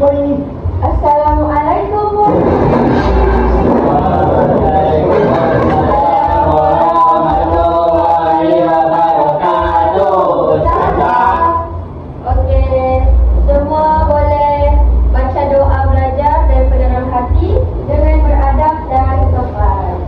semua ini. Assalamualaikum. Okey, semua boleh baca doa belajar daripada dalam hati dengan beradab dan sopan.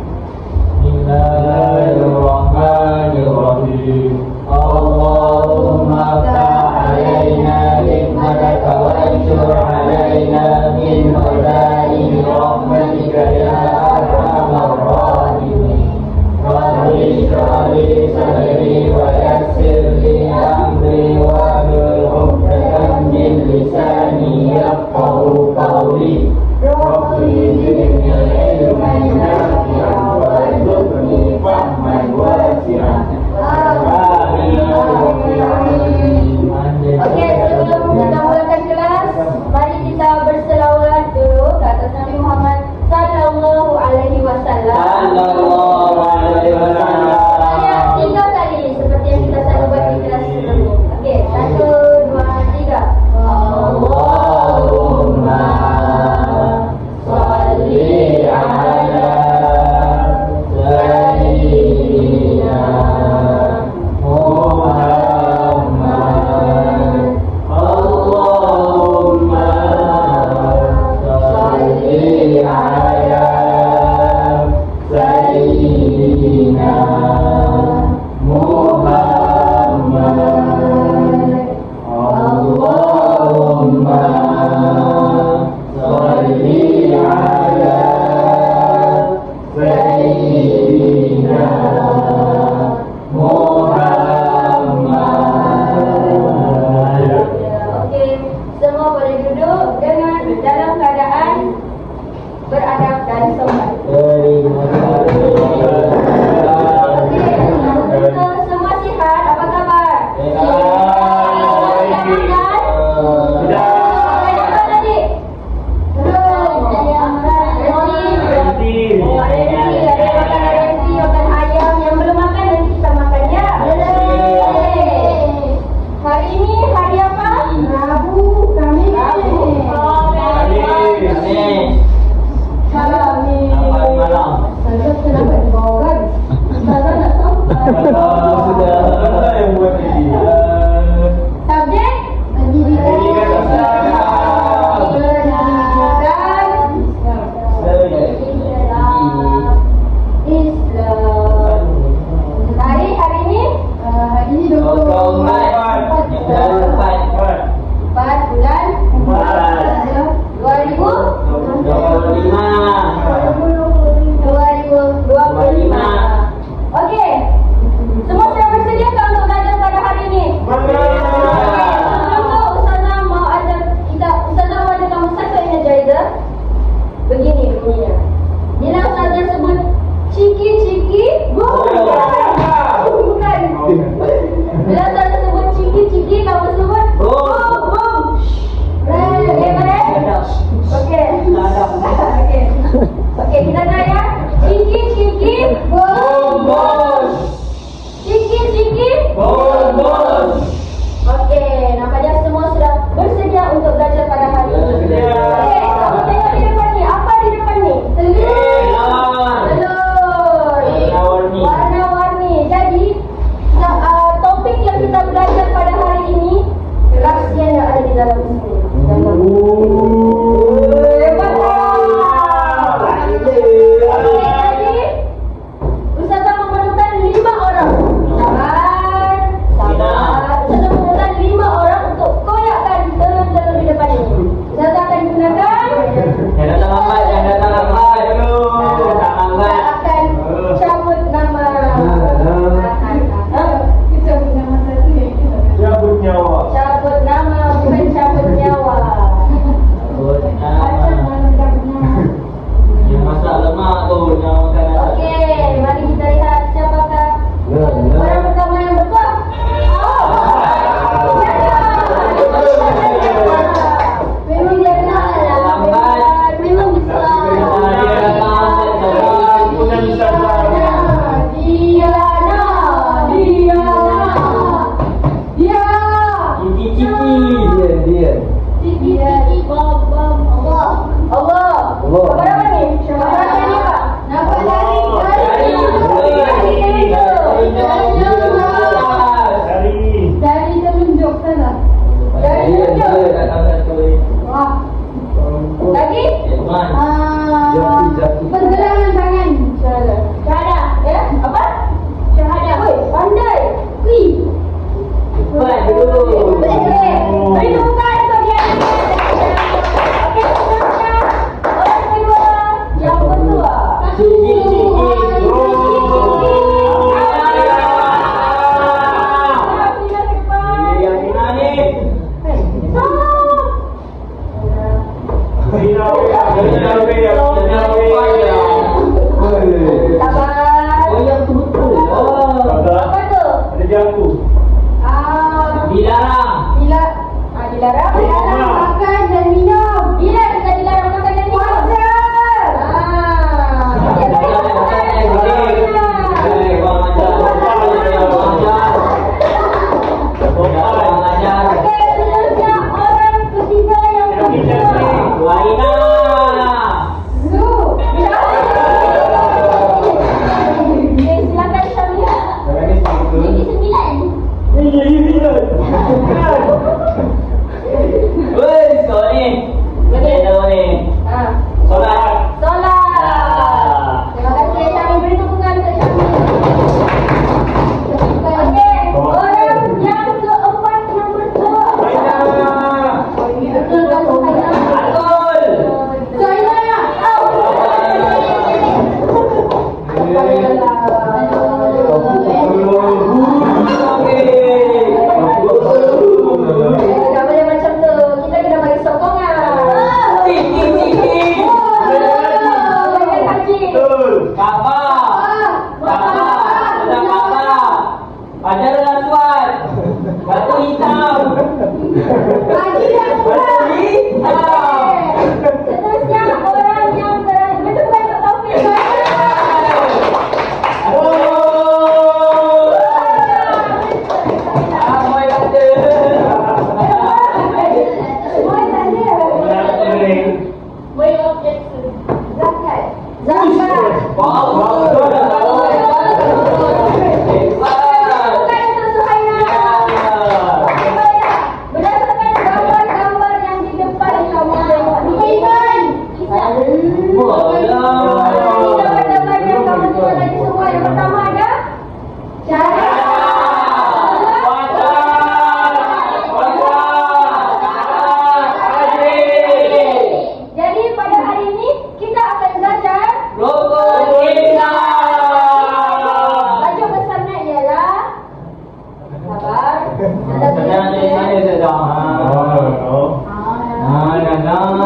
Bismillahirrahmanirrahim. Allahumma fa'alaina nikmataka wa anshur alaina min khaza'in rahmatika ya arhamar rahimin. Rabbi shrah li sadri wa yassir li amri wahlul 'uqdatam min lisani yafqahu qawli. Rabbi zidni ilman nafi'an warzuqni fahman wasi'an. Okey, sebelum kita mulakan kelas, mari kita berselawat dulu ke atas Nabi Muhammad sallallahu alaihi wasallam. Saya 3 kali seperti yang kita selalu buat di kelas sebelum ni. Okey, 1, 2, 3. Allahumma salli ala sayyidina Muhammad. Allahumma salli ala sayyidina Muhammad. Allahumma salli ala sayyidina Muhammad. Okey, semua boleh duduk dengan dalam keadaan beradab dan sopan. Okey, kita semua sihat, apa khabar? Hari ini hari apa? Rabu, Khamis. Saya terlambat di bawah kan? Saya nak sampai. Sudah yang buat ini. Subjek? Pendidikan. Islam. Hari ini? Hari ini 24 bulan 2025. Okey. Semua sudah bersedia tak untuk belajar pada hari ini? Sebelum tu Ustazah mau ajar kamu satu energizer. Begini bunyinya. Bila Ustazah sebut ciki-ciki, bukan. Bila Ustazah sebut ciki-ciki, kamu sebut bom. Okey, kita try ya. Ciki-ciki, bom. Ciki-ciki, bom. Okey, nampaknya semua sudah bersedia untuk belajar pada hari ini. Okey, kamu tengok di depan ni. Apa di depan ni? Telur. Warna-warni. Jadi, topik yang kita belajar pada hari ini, rahsianya ada di dalam sini. Hebat tak? Jadi, Ustazah memerlukan 5 orang. Sabar. Ustazah memerlukan 5 orang untuk koyakkan telur-telur di depan ini. Ustazah akan gunakan. Yang datang lambat. Ustazah akan cabut nama. Cabut nama satu yang kita. Cabut nyawa. Cabut nama, bukan cabut nyawa. Yang masak lemak tu, yang makan. Okey, mari kita lihat siapakah orang pertama yang berkuah. Memang dia kenal lah. Memang bisa. Dia. Ciki-ciki. Dia. Ciki-ciki. Allah. Allah. Apa nama ni? Apa ni Pak? Nama dari. Dari telunjuk sana. Dari telunjuk. Wah. Lagi? Pergelangan tangan. Syahadah. Ya? Apa? Syahadah. Woi, pandai. Wih. Boleh. Beri tepukan untuk dia. Okey, seterusnya. Orang kedua. Yang kedua. Dilarang makan dan minum. Bila kita dilarang makan dan minum? Okey, seterusnya orang ketiga yang kedua. Lu. Okay, silakan Syamila. Ini 9. Solat. Terima kasih Syamil, beri tepukan untuk Syamil. Okey, orang yang keempat yang betul. Betul tak Sohaina? Sohaina. Tak boleh macam tu. Kita kena bagi sokongan. Seterusnya orang yang bertepukan untuk Taufik. Berdasarkan gambar-gambar yang di depan kamu tengok ni, gambar-gambar yang kamu tengok tadi semua. Yang pertama ada cara. Jadi pada hari ini kita akan belajar baju besarnya ialah sabar. Islam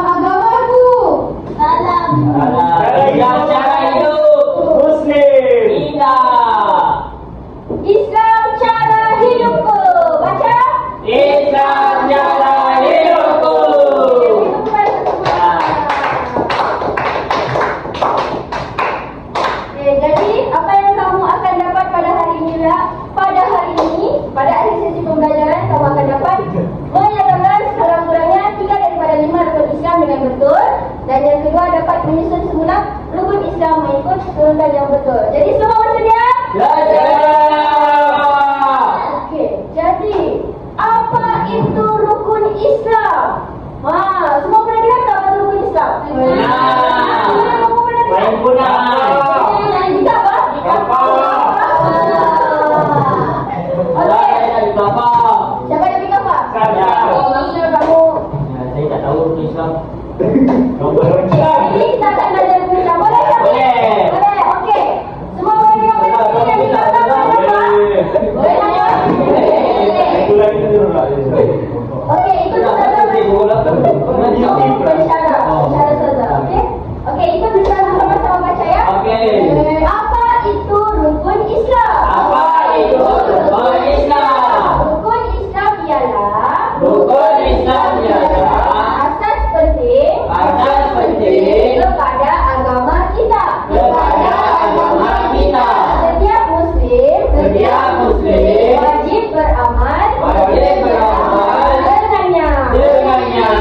agamaku. Salam. Islam cara hidupku. Baca. Jadi apa yang kamu akan dapat pada hari ini pada akhir sesi pembelajaran kamu akan dapat menyatakan sekurang-kurangnya 3 daripada 5 rukun Islam dengan betul, dan yang kedua dapat menyusun semula rukun Islam mengikut urutan yang betul. Jadi semua bersedia? Okey, jadi apa itu rukun Islam? Semua pernah dengar tak apa itu rukun Islam? Yang juga apa? Siapa yang bikin apa? Maksudnya kamu. Saya tak tahu Islam. Jadi kita akan belajar rukun Islam. Boleh tak? Boleh. Okey. Semua boleh dengar benda yang kita tahu apa? Boleh tak? Okey, ikut saja. Isyarat saja. Okey, ikut isyarat sama-sama baca ya. Apa itu rukun Islam? Rukun Islam ialah asas penting kepada agama kita. Setiap Muslim wajib beramal dengannya.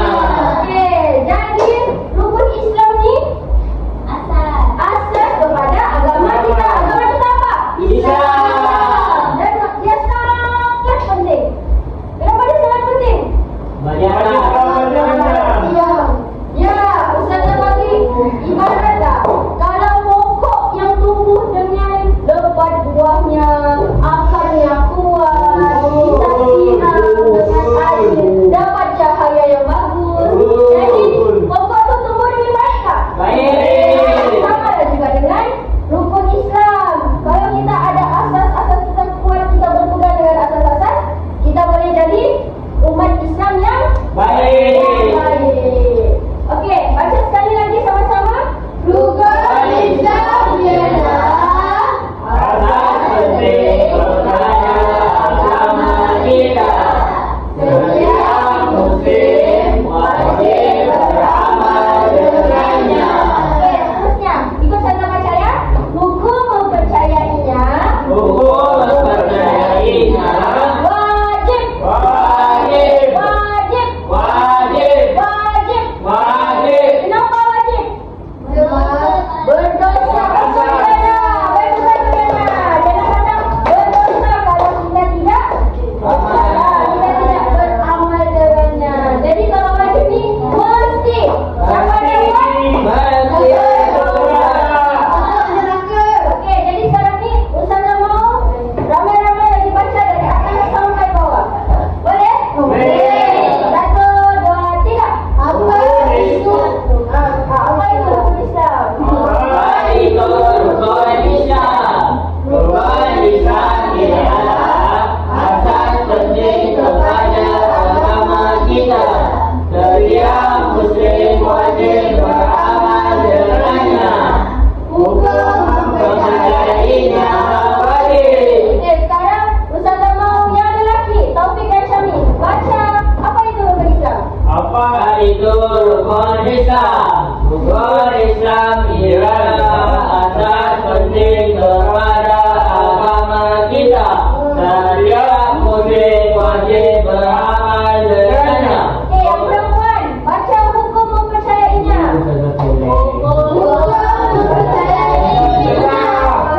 Islam ialah asas penting kepada agama kita. Setiap muslim wajib beramal dengannya. Okey, yang perempuan, baca hukum mempercayainya. Hukum mempercayainya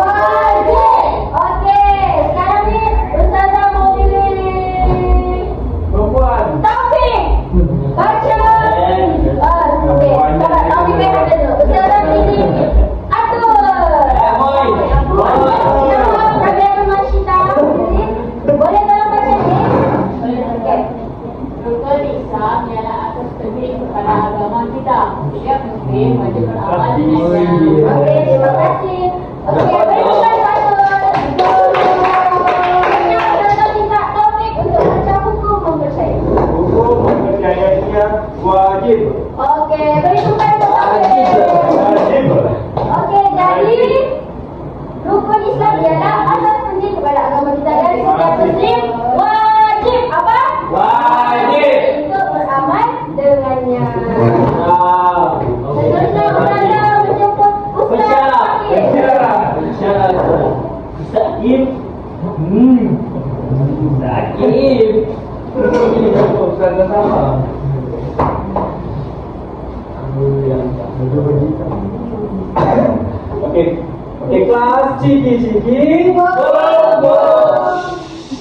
wajib. Okey, sekarang ni Ustazah mau pilih Perempuan. Taufik. Baca. Okey, sahabat Taufik ada dulu. Ustazah pilih Atul. Nama Rabia Mashita. Boleh tolong baca ni? Okey. Rukun Islam ialah asas penting kepada agama kita. Setiap muslim wajib beramal dengannya. Okey, terima kasih. Okey, berikan Atul. Ustazah minta Taufik untuk baca hukum mempercayai. Hukum mempercayainya wajib. Okey, beri tepuk untuk Taufik. Wajib. Okey, jadi rukun Islam ialah asas penting kepada agama kita dan setiap muslim wajib apa? Wajib. Untuk beramal dengannya. Seterusnya Ustazah menjemput Ustaz Fakir. Sakit. Sakit. Ustazah sama. Okey. Okey, kelas ciki-ciki.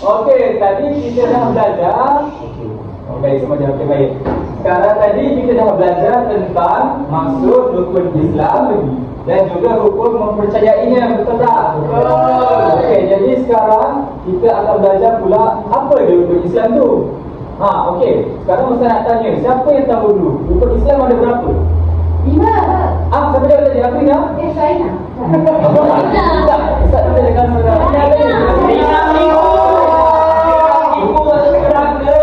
Okey, tadi kita dah belajar. Okey, semua dah okey baik. Sekarang tadi kita dah belajar tentang maksud rukun Islam dan juga rukun mempercayainya, betul tak? Betul. Okey, jadi sekarang kita akan belajar pula apa dia rukun Islam tu. Okey. Sekarang Ustaz nak tanya, siapa yang tahu dulu rukun Islam ada berapa? 5. Siapa dia tadi? Afrina? Saya nak. Tak, Ustaz kita dengan saudara. Ini ada ni. Ibu masuk neraka.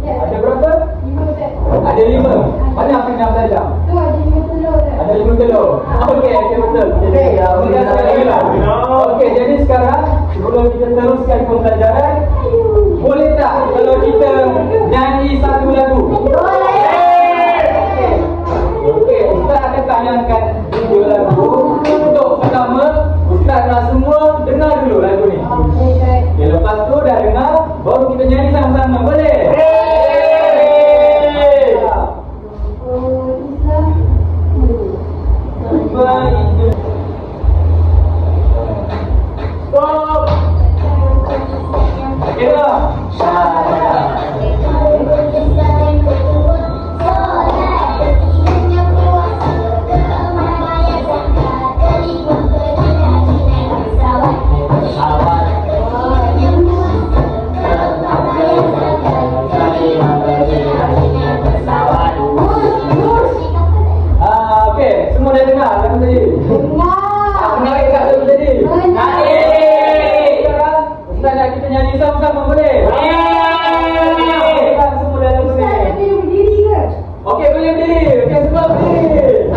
Ada berapa? 5. Ada 5. Mana Afrina belajar? Tu ada 5 telur. Ada 5 telur. Okey, betul. Okey, jadi sekarang sebelum kita teruskan pembelajaran, boleh tak kalau kita nyanyi satu lagu? Boleh. Okey, Ustaz akan tayangkan video lagu. Untuk pertama, Ustaz nak semua dengar dulu lagu ni. Okey, lepas tu dah dengar, baru kita nyanyi sama-sama. Boleh? Stop. Okey dah. Okey, semua dah dengar lagu tadi? Menarik tak lagu tadi? Sekarang Ustaz nak kita nyanyi sama-sama, boleh? Kan semua dah lagu ni. Okey, boleh berdiri. Okey, semua berdiri.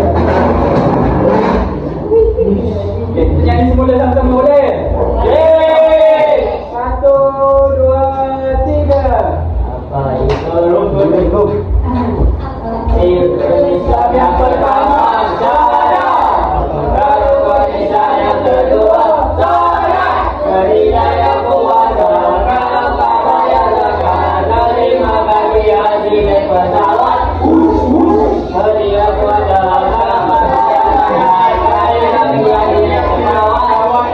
Okey, kita nyanyi semua dah sama-sama, boleh? Yeay! 1, 2, 3. Apa itu rukun Islam? Islam yang pertama syahadat, rukun Islam yang kedua salat, ketiga yang puasa, keempat bayar zakat, kelima bagi haji dan pesawat, kelima puasa, keempat bayar zakat, kelima bagi haji dan pesawat.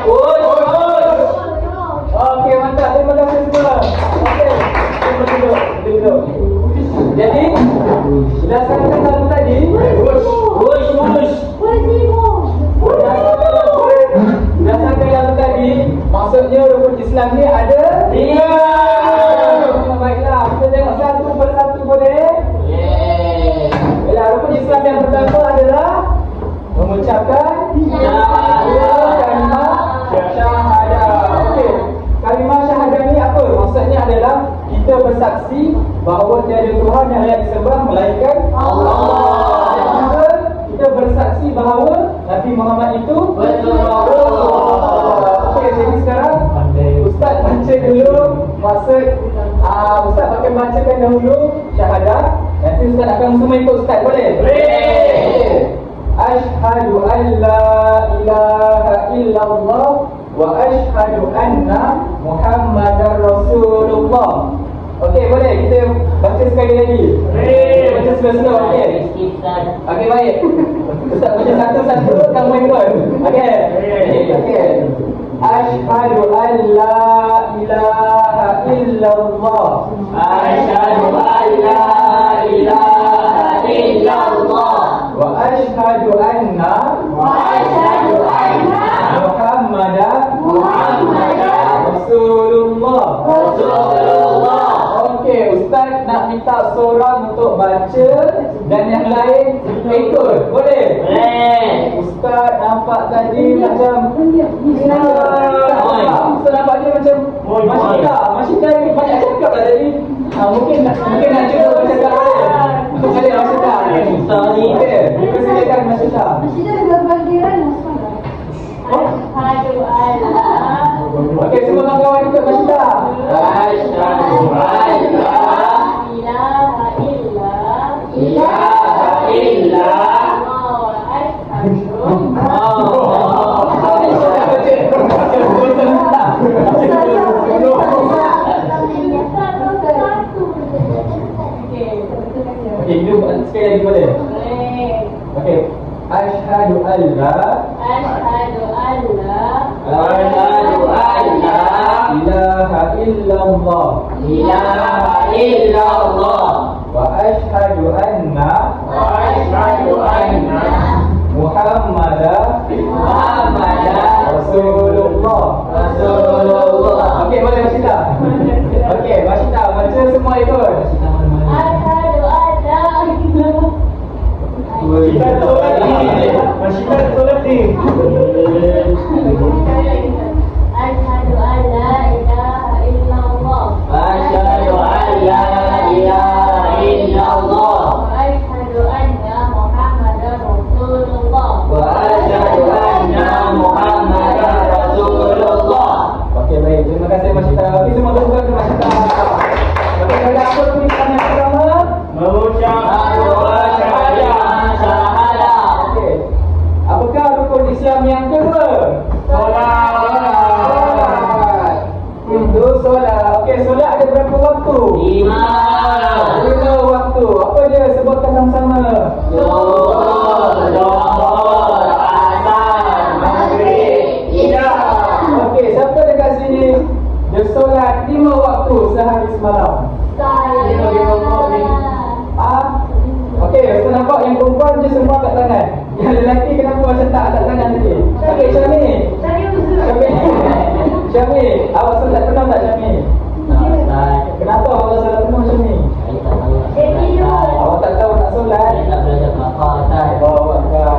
Okey, mantap. Terima kasih semua. Okey, duduk. Jadi, berdasarkan lagu tadi, berdasarkan lagu tadi, maksudnya rukun Islam ni ada 3. Baiklah, kita tengok satu persatu, boleh? Baiklah, rukun Islam yang pertama adalah mengucapkan kalimah syahadah. Okey, kalimah syahadah ni apa? Maksudnya adalah kita bersaksi bahawa tiada Tuhan yang layak disembah melainkan Allah. Dan juga kita bersaksi bahawa Nabi Muhammad itu Rasulullah. Okey, jadi sekarang Ustaz baca dulu maksud Ustaz akan bacakan dahulu syahadah. Nanti Ustaz akan semua ikut Ustaz, boleh? Boleh. Ashhadu an la ilaha illallah wa ashhadu anna Muhammadar Rasulullah. Okey, boleh kita baca sekali lagi? Boleh. Baca slow-slow, okey? Okey, baik. Ustaz baca satu-satu, kamu ikut. Okey? Okey. Ashhadu an la ilaha illallah. Asyhadu an la ilaha illallah Wa ashhadu anna Muhammadan Rasulullah. Okey, Ustaz nak minta seorang untuk baca dan yang lain ikut. Boleh? Ustaz nampak tadi macam Ustaz nampak dia macam Masyida ni banyak cakap lah tadi. Mungkin nak cuba bercakap boleh? Untuk kali Masyida. Okey, dipersilakan Masyida. Masyida dengan panggilan Asyhadu an la Okey, semua kawan-kawan ikut Masyida. Asyhadu an la ilaha illa ilaha illa wa asyhadu Okey, itu sekali lagi boleh? boleh. Okey. Asyhadu an la Asyhadu an la Asyhadu an la ilaha illallah ilaha illallah wa asyhadu anna wa asyhadu anna Muhammadan Rasulullah. Okey, boleh Masyida? Okey, Masyida baca semua ikut. Asyhadu an la ilaha Asyhadu an la ilaha illallah Asyhadu an la ilaha illallah wa asyhadu anna Muhammadar Rasulullah. wa asyhadu anna Muhammadar Rasulullah. Okey, baik. Terima kasih Masyida. Okey, semua tepuk tangan Masyida. Okey, pada apa tulisan yang pertama? Mengucap syahadah. Okey. Apakah rukun Islam yang kedua? Solat. Itu solat. Okey, solat ada berapa waktu? 5 waktu. Apa dia? Sebutkan sama-sama. Zuhur, asar, maghrib, isya. Okey, siapa dekat sini dia solat 5 waktu sehari semalam? Okey, saya nampak yang perempuan je semua angkat tangan. Yang lelaki kenapa macam tak angkat tangan tadi? Okey, Syami. Syami, awak solat penuh tak Syami? Kenapa awak solat penuh Syami? Awak tak tahu nak solat? Oh, Akbar.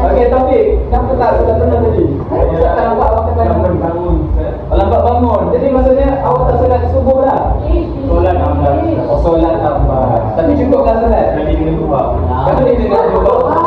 Okey, Taufik, kenapa tak solat penuh tadi? Ustaz tak nampak awak angkat tangan. Lambat bangun. Jadi maksudnya awak tak solat subuh lah? Oh, solat lambat. Tapi cukuplah solat? Kalau dia dengar juga.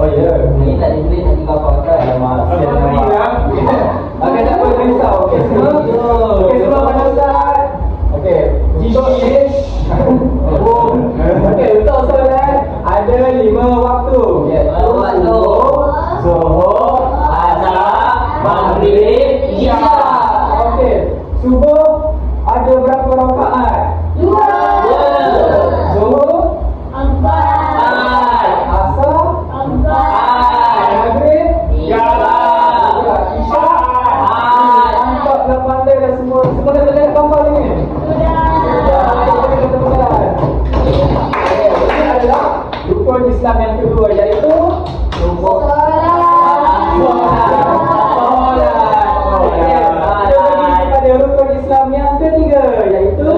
Oh ya. Ini tak diberi lagi kapal kan? Okey, tak boleh risau. Okey, semua pada Ustaz. Okey, untuk ini okey, untuk solat ada 5 waktu. Zuhur, Asar, maghrib, isya. Okey, subuh ada berapa rakaat? 2. Zuhur, asar, maghrib, isya. Nampak dah pandai dah semua. Semua dah terlihat gambar ni. Ini adalah rukun Islam yang kedua, iaitu pada rukun Islam yang ketiga, iaitu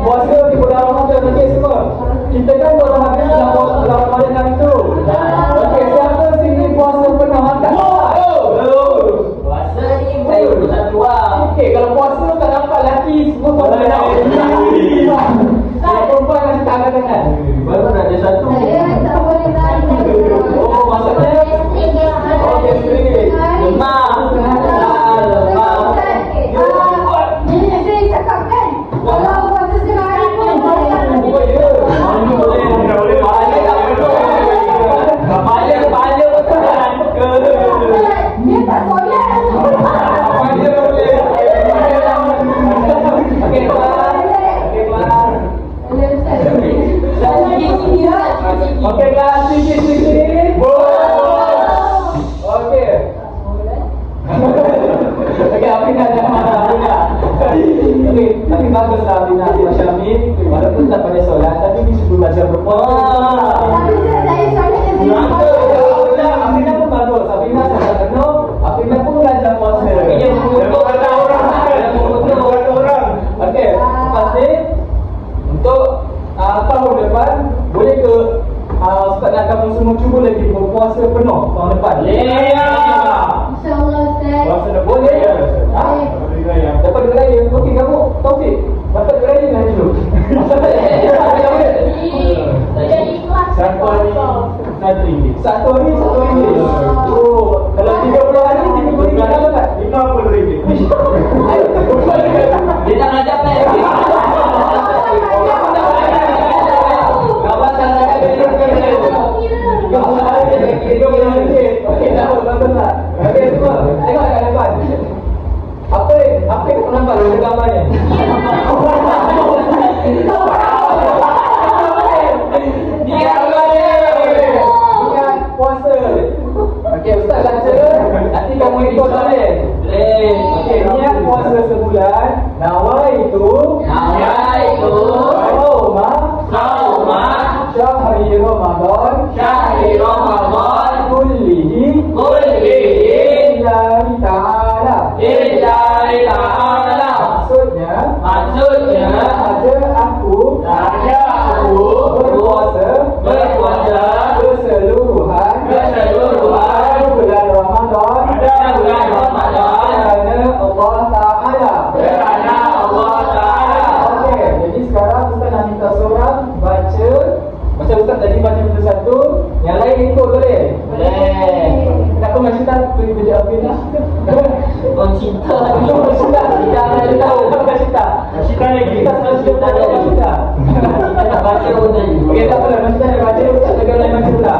puasa satu orang. Okey, kalau puasa tak dapat lelaki semua puasa. Kalau perempuan masih tak angkat tangan. Baru ada satu. Saya tak boleh berani. Oh, maksudnya okey, sedikit. Lemah. Ini saya cakap kan, kalau puasa setengah hari pun boleh. Oh, ya. Kepala tak perlu. Kepala betul kan? Dia tak solat. Okey, kelas. Okey, kelas. Okey, kelas. Sikit. Okey. Okey, Afina jangan marah, Afina. Okey, tapi baguslah Afina macam ni. Walaupun tak pada solat, tapi dia sudah belajar berpuasa. Tapi saya solat yang saya Afina pun bagus. Afina sangat penuh. Afina pun belajar puasa. Dia mengutuk kata orang. Dia mengutuk kata orang. Okey, lepas ni untuk tahun depan boleh ke Ustaz nak kamu semua cuba lagi berpuasa penuh tahun depan? InsyaAllah Ustaz. Puasa dah boleh? Ha? Dapat duit raya? Okey, kamu Taufik dapat duit raya kan dulu? Jadi ikhlas. Satu hari RM1. Oh, kalau 30 hari RM30 dapat tak? RM50. Dia tak nak dapat. Kawan tak nak dapat. Okey, dah bagus tak? Okey, semua tengok kat depan. Apa yang kau nampak dalam gambar ni? Dia boleh. Ingat puasa. Okey, Ustaz baca. Nanti kamu ikut boleh? Boleh. Okey, niat puasa sebulan. Nawaitu Sauma syahri Ramadan Syahri Ramadan kullihi Kullihi lillahi ta'ala. Lillahi ta'ala. Maksudnya Maksudnya aku berpuasa keseluruhan bulan Ramadan bulan Ramadan kerana Allah Ta'ala. kerana Allah Ta'ala. Okey, jadi sekarang Ustaz nak minta seorang baca. Macam Ustaz tadi baca satu, yang lain ikut boleh? Boleh. Kenapa Mas Syita pergi kerja Afina? Kau cinta ni. Mas Syita, Kita nak tahu. Mas Syita. Kita lagi. Kita selalu cerita dengan Mas Syita. Kita nak baca pun tadi. Okey, tak apa, Mas Syita dah baca, Ustaz jaga lain baca pula.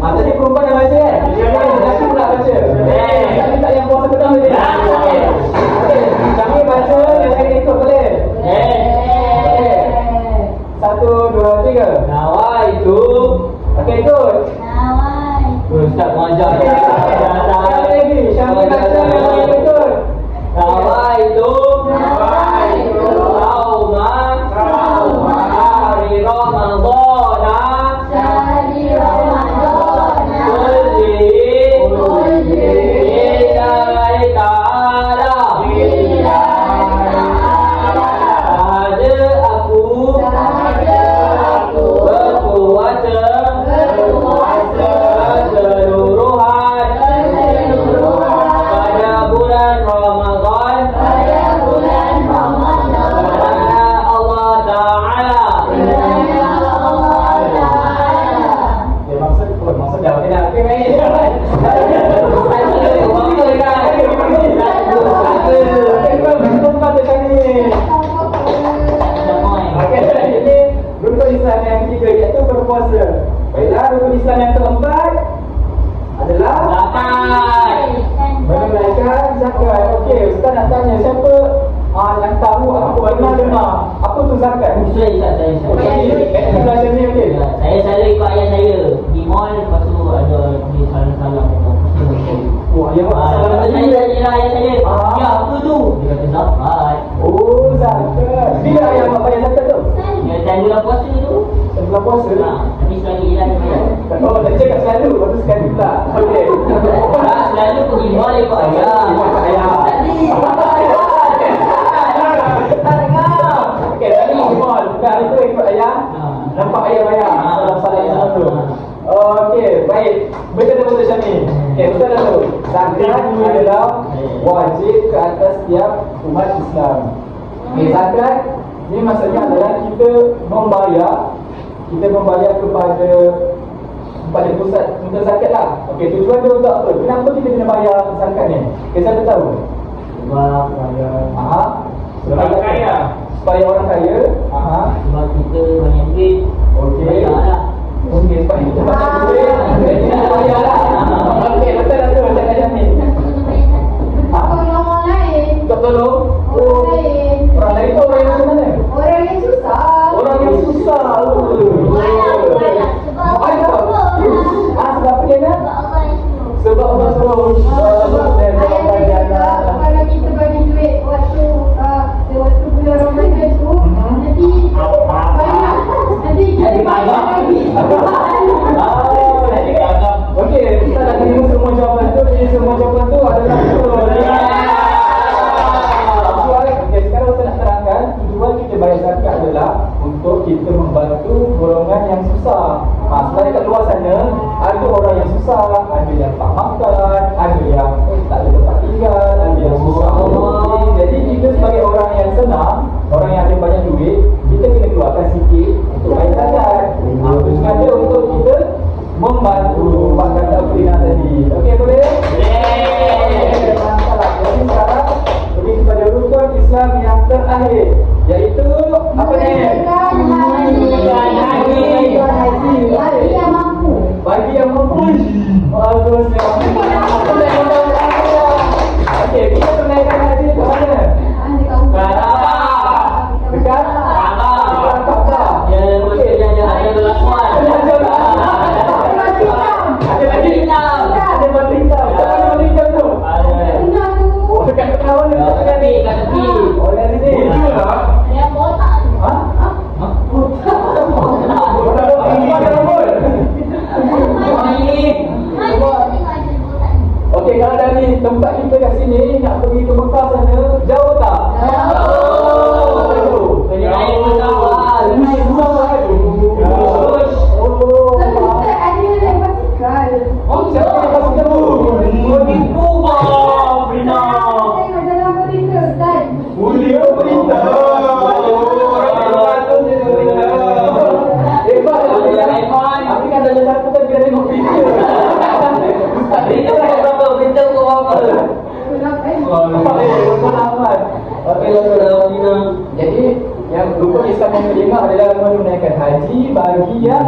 Tadi perempuan dah baca kan? Lelaki pula baca. Tak minta yang puasa petang tadi. Okey, kami baca, yang lain ikut boleh? Okey. 1, 2, 3. Nawaitu. Okey, ikut. Ustaz mengajar. Sekali lagi, Syamil baca, yang lain ikut. Nawaitu. Sauma Syahri Ramadan kullihi lillahi ta'ala. Sahaja aku berpuasa keseluruhan pada bulan Ramadan kerana Allah Ta'ala. Dia maksud dah okey dah. Okey, baik. Ini rukun Islam yang ketiga iaitu berpuasa. Baiklah, rukun Islam yang keempat adalah menunaikan zakat. Okey, Ustaz nak tanya siapa yang tahu apa pernah dengar apa tu zakat? Saya. Okey, belajar ni okey. Saya selalu ikut ayah saya di mall, lepas tu ada di salam-salam. Oh, ya Lepas tu saya tanya ayah saya, Ah. ya apa tu? Dia kata zakat. Oh, zakat. Bila yang bapak yang zakat tu? Ya, dan bulan puasa tu. Sebelah puasa. Tapi selagi ialah dia bayar. Oh, tak cakap selalu, lepas tu sekali pula. Okey. Selalu pergi mall ikut ayah. Okey, tadi mall. Bukan hari tu ikut ayah. Nampak ayah bayar. Salam-salam yang satu. Okey, baik. Betul-betul macam ni. Okey, betul dah tu. Zakat adalah wajib ke atas setiap umat Islam. Okay, zakat ni maksudnya adalah kita membayar kepada pusat untuk zakat lah. Okey, tujuan dia untuk apa? Kenapa kita kena bayar zakat ni? Okay, siapa tahu? Sebab Sebab kaya. Supaya orang kaya. sebab kita banyak duit. Okey. Bayarlah. Okey, sebab kita banyak duit. Kita bayar lah. Okey, betul lah tu macam ni. Tolong orang lain. Untuk tolong Orang lain. orang lain tu orang yang macam mana? Orang yang susah. Orang yang susah. Sebab apa dia nak? Sebab Allah suruh. Kalau kita bagi duit waktu bulan Ramadan tu, nanti banyak. Nanti kita bayar lagi. Okey, kita dah terima semua jawapan tu. Jadi semua jawapan tu adalah betul. Okey, sekarang saya nak terangkan tujuan kita bayar zakat adalah untuk kita membantu golongan yang susah. Sebab dekat luar sana ada orang yang susah, ada yang tak makan, ada yang tak ada tempat tinggal, ada yang susah. Jadi kita sebagai orang yang senang, orang yang ada banyak duit, kita kena keluarkan sikit untuk bayar zakat. Tujuan dia untuk kita membantu Pak kata Afrina tadi. Okey, boleh? Boleh. Masalah. Jadi sekarang pergi kepada rukun Islam yang terakhir, iaitu apa ni? Bagi yang mampu. Bagi yang mampu. Bagus ya. Okey, kita tunaikan haji ke mana? Dekat Kaabah. Ya, mesti ada lasuan. Ada batu hitam. Ada batu hitam. Mana batu hitam tu? Oh, dekat kawan dia. Kat tepi. Oh, dari sini. Yang botak. Okey, kalau dari tempat kita kat sini nak pergi ke Mekah sana, jauh tak? Jauh. Naik pesawat. Naik pesawat. Oh, siapa yang pasti tahu? Tipu bang, Brina. Mulia berita. Orang luar tu dia berita. Hebat lah dia. Tapi kan ada satu kan dia tengok berita. Berita berapa? Berita berapa? Okey, Brina. Jadi yang rukun Islam yang kelima adalah menunaikan haji bagi yang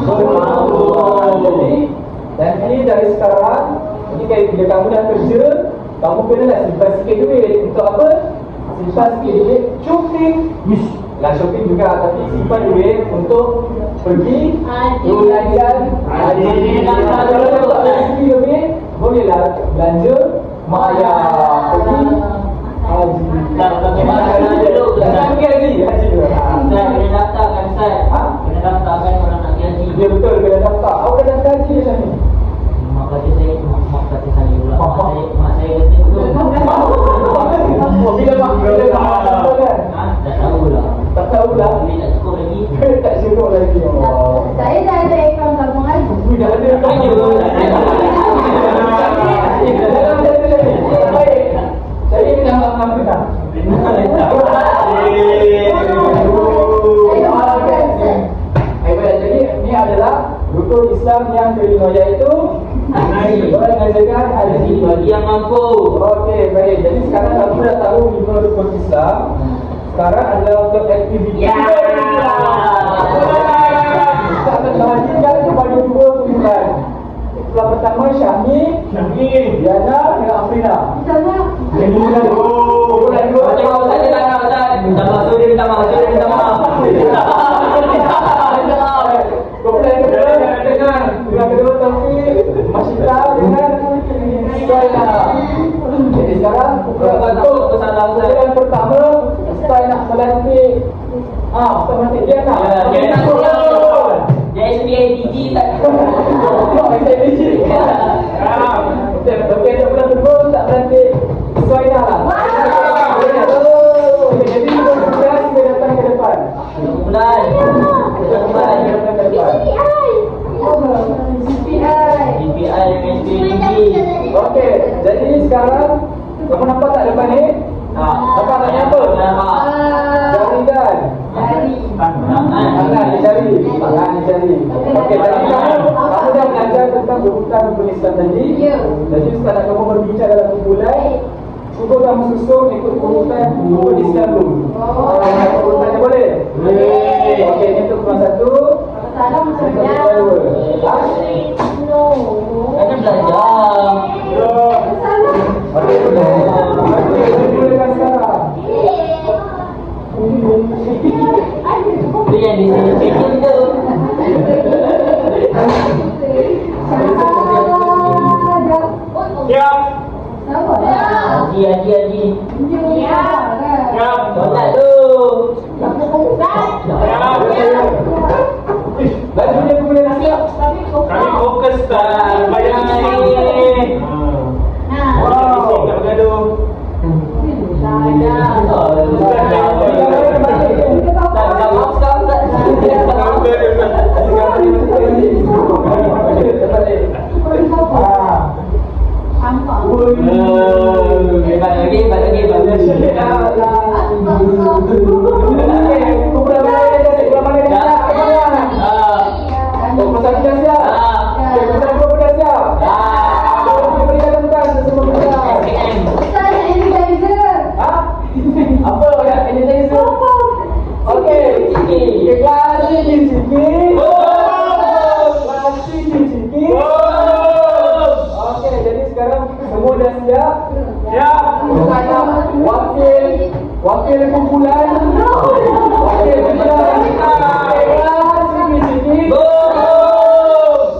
bermampu. Jadi dan ini dari sekarang, jadi bila kamu dah kerja, kamu kenalah simpan sikit duit. Untuk apa? Simpan sikit duit shopping. Lah shopping juga, tapi simpan duit untuk pergi tunaikan haji. Kalau dapat rezeki lebih, bolehlah belanja mak ayah pergi haji. Jangan pergi haji. Haji juga. Saya kena daftarkan Ustaz. Kena daftarkan orang nak pergi haji. Ya betul, kena daftar. Awak dah daftar haji macam ni? Mak kata saya pula. Mak saya kata belum. Bila mak daftar kan? Tak tahulah. Tak tahulah. Duit tak cukup lagi. Tak cukup lagi. Saya dah ada akaun tabung haji. Dah ada. Baik. Saya minta maaf Brina. Jadi ini adalah rukun Islam yang kelima, iaitu mengerjakan haji Bagi yang mampu. Okey, baik. Jadi sekarang kamu dah tahu 5 rukun Islam. Sekarang adalah untuk aktiviti. Kita akan bahagikan kepada 2 kumpulan. Kumpulan pertama Syahmi, Diana dengan Afrina. Kumpulan 2. Tengok Ustaz dia tak nak Ustaz. Minta maaf, dia minta maaf. Kumpulan kedua dengan kumpulan kedua Taufik, Masyita dengan Suhaila. Jadi sekarang kumpulan pertama Ustaz nak melantik Ustaz melantik Diana. Dia SPIDG tak. SPIDG. Okey, kumpulan kedua Ustaz melantik Suhaila lah. Jadi kumpulan kita datang ke depan. Kumpulan ke depan. DPI dengan SPIDG. Okey, jadi sekarang Islam tadi. Ya. Jadi Ustaz nak kamu berbincang dalam kumpulan. Cuba kamu susun ikut urutan rukun Islam dulu. Urutannya boleh? Boleh. Okey, ini untuk kelas 1. Salam macam Kelas mana? 2. No. Kan belajar. Salam. Okey, boleh. Okey, boleh sekarang. Itu yang di sini kecil tu. Siap. Haji. Solat tu. Laju dia boleh nak siap. Kami fokus tak bayar ni. Wow. Tak bergaduh. Wakil kumpulan. Wakil kumpulan.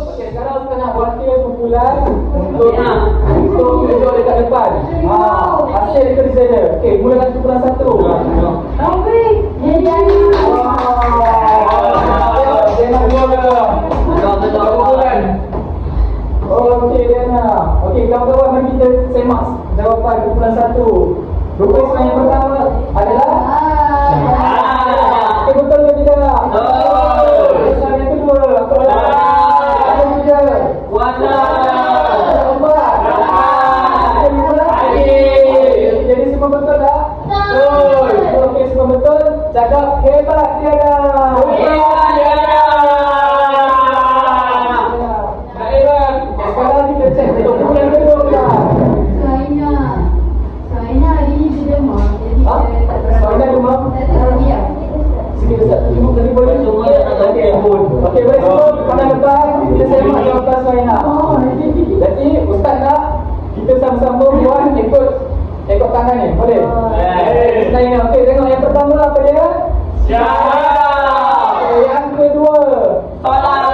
Okey, sekarang kita nak wakil kumpulan untuk tunjuk dekat depan. Hasil dekat di sana. Okey, mulakan kumpulan 1. Okey, Diana. Okey, kawan-kawan, mari kita semak jawapan kumpulan 1. Rukun Islam yang pertama adalah betul ke tidak? Islam yang kedua apa? Yang ketiga Puasa. Jadi semua betul tak? Betul. Okey, semua betul. Cakap hebat Diana. Sekarang kita cek kumpulan kedua pula. Soalnya demam. Sikit Ustaz. Ibu tadi boleh Semua tak nak bagi pun. Okey, baik semua pandang depan. Kita semak jawapan Suhaina. Jadi Ustaz nak kita sama-sama buat ikut tangan ni. Boleh? Suhaina. Okey, tengok yang pertama apa dia? Siap. Okey, yang kedua. Solat.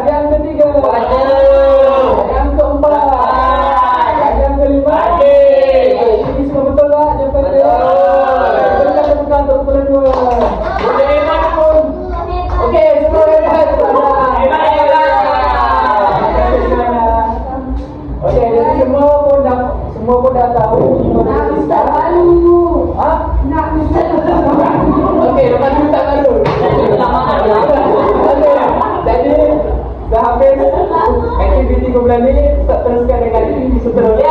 Yang ketiga. Puasa. Yang keempat. Yang kelima. Ini semua betul tak jawapan dia? Berikan tepukan untuk kumpulan 2. Boleh hebat pun. Okey, semua hebat. Hebat. Okey, jadi semua pun dah tahu iman Islam. Ha? Okey, lepas tu tak baru. Okey. Jadi dah habis aktiviti kumpulan ni, Ustaz teruskan dengan aktiviti seterusnya.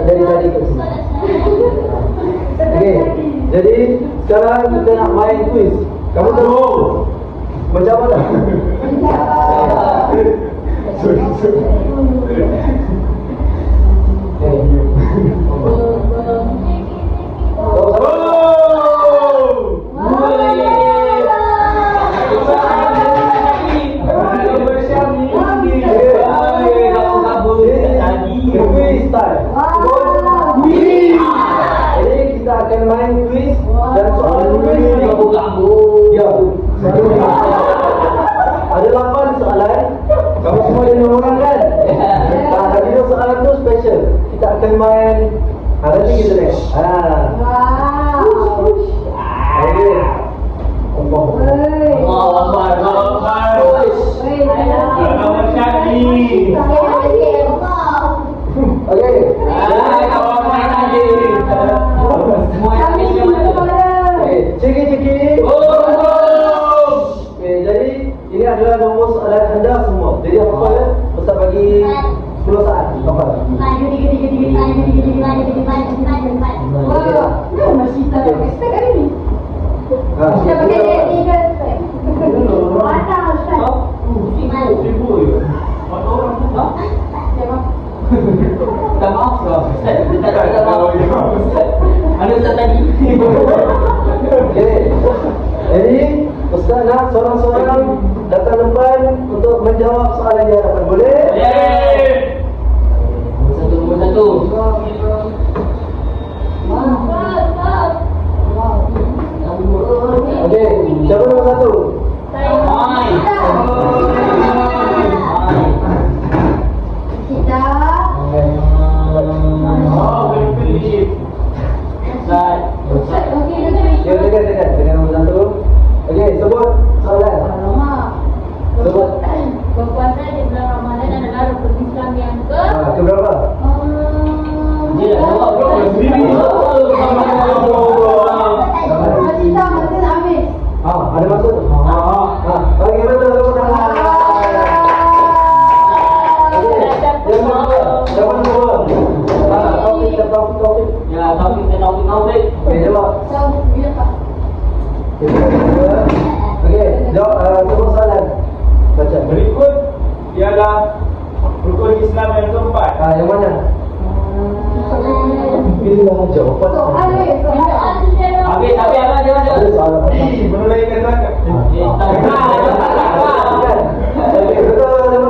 Dari tadi kat sini. Okey. Jadi sekarang kita nak main quiz. Kamu tahu macam mana? Jadi kita akan main quiz dan soalan quiz ni ya. Ada 8 soalan. Kamu semua ada nombor kan? Tapi soalan tu special. Kita akan main nanti kita tengok. Okey. Okey. Ciki-ciki. Okey, jadi ini adalah nombor soalan anda semua. Jadi apa Ustaz bagi 10 saat. Kapan? Wah, masih tak expect hari ni. Kita pakai dia ke? Mana Ustaz? Ibu ya. Mana orang tu? Siapa? Tak maaf kau. Ustaz, tak maaf. Mana Ustaz tadi? Okey. Jadi, Ustaz nak seorang-seorang datang depan untuk menjawab soalan di hadapan. Boleh? Nombor satu. Okey, siapa nombor 1? Mai. Kita. Oh, beli. Ustaz. Okey, Ya, dengan nombor 1. Okey, sebut soalan. Alamak. Sebut. Berpuasa di bulan Ramadan adalah rukun Islam yang ke? Ke berapa? Dia dah jawab bro. Masih tak, masih tak habis. Ada maksud? Okey, betul. Tepuk tangan. Okey, yang kedua. Siapa nombor 2? Taufik. Ya, Taufik. Okey, jawab. Tahu, bila Pak? Okey, jawab sebut soalan. Baca. Berikut ialah rukun Islam yang keempat. Yang mana? Pilihlah jawapan. Soalan ni, soalan. Habis apa dia baca? Ada soalan apa? Menunaikan zakat. Okey, betul.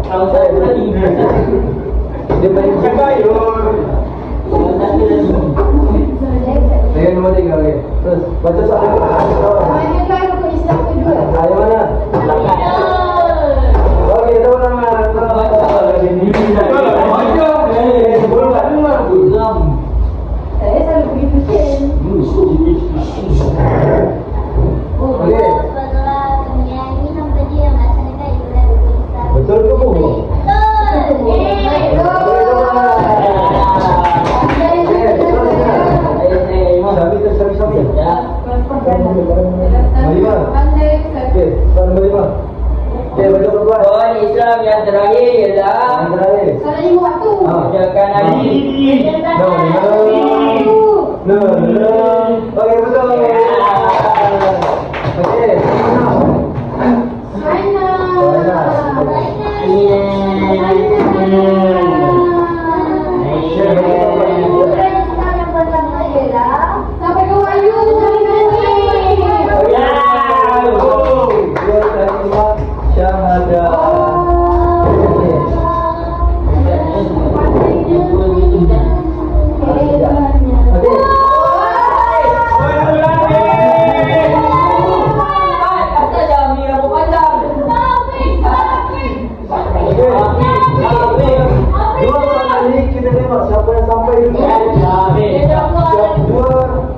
Kalau saya tadi. Dia bagi Cakap yo. Kalau saya tadi. Dengan nombor 3, okey. Terus baca soalan. Mana kan rukun Islam kedua? Yang mana? Zakat. Okey, tepuk tangan. Islam. Saya selalu pergi tuition. Okey. Betul ke bohong? Sabi. Ya. Okey, soalan nombor 5. Okey, baca perempuan. Rukun Islam yang terakhir ialah Yang terakhir. Salah 5 waktu. mengerjakan haji. No. Okey, betul. Okey. Sampai ke Wahyu cari nanti. Dia terima syahadah. Okey. Asal jam ni rambut panjang. Dua soalan ni kita tengok siapa yang sampai dulu.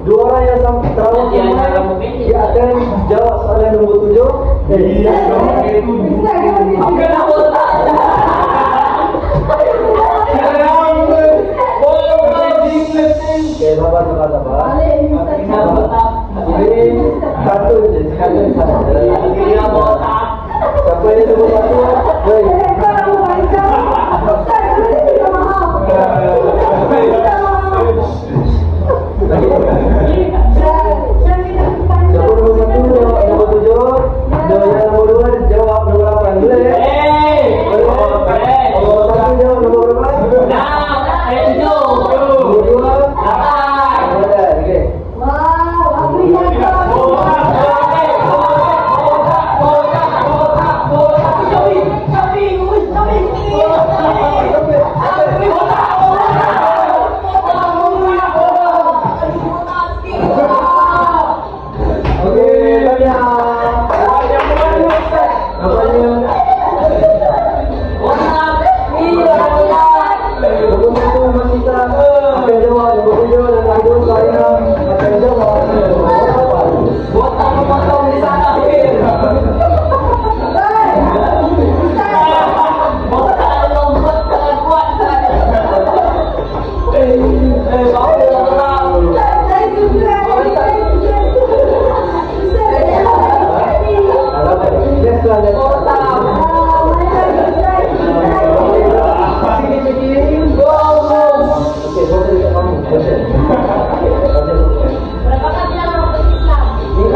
Dua orang yang sampai terawal sampai, dia akan jawab soalan nombor 7. Apa nak botak? Okey, sabar. Nak botak. Ini satu je, sekali saja. Dia botak. Siapa yang sebut satu? Baik. Siapa nombor 1 jawab nombor 7. Yang nombor 2 jawab nombor 8. Boleh? Nombor 1 jawab nombor berapa? Nombor 2? Ada, okey. Wow, aku ingat. Okey, tanya. Namanya nombor 1 Masita akan jawab, nombor 7 dan nombor 2 saya akan jawab. Botak memotong di sana. Botak lompat sangat kuat sangat. Bau dia botak. Next one. Passion. Berapa kali dalam rukun Islam? 5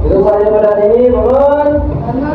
Itu saja pada hari ini, bangun. Bangun.